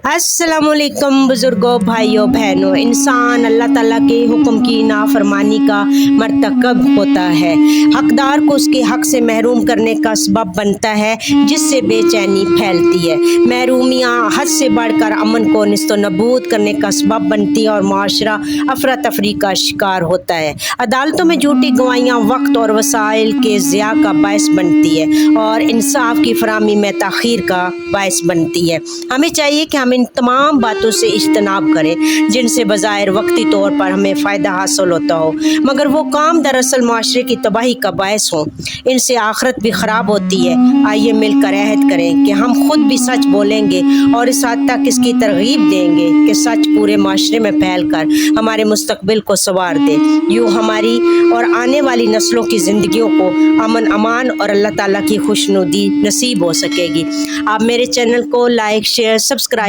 अस्सलामुअलैकुम बुज़ुर्गों, भाइयों बहनों। इंसान अल्लाह ताला के हुक्म की नाफरमानी का मर्तकब होता है, हकदार को उसके हक से महरूम करने का सबब बनता है, जिससे बेचैनी फैलती है। महरूमियाँ हद से बढ़कर अमन को निस्तो नबूद करने का सबब बनती है और माशरा अफरा तफरी का शिकार होता है। अदालतों में झूठी गवाहियाँ वक्त और वसाइल के ज़िया का बायस बनती है और इंसाफ की फराहमी में ताख़ीर का बायस बनती है। हमें चाहिए कि हम इन तमाम बातों से इज्तनाब करें जिनसे बज़ाहिर वक्ती तौर पर हमें फ़ायदा हासिल होता हो, मगर वो काम दरअसल माशरे की तबाही का बायस हो। इनसे आखिरत भी ख़राब होती है। आइए मिलकर अहद करें कि हम खुद भी सच बोलेंगे और इस हद तक इसकी तरगीब देंगे कि सच पूरे माशरे में फैल कर हमारे मुस्तकबिल को संवार दे। यूँ हमारी और आने वाली नस्लों की ज़िंदगियों को अमन अमान और अल्लाह ताला की खुशनुदी नसीब हो सकेगी। आप मेरे चैनल को लाइक शेयर सब्सक्राइब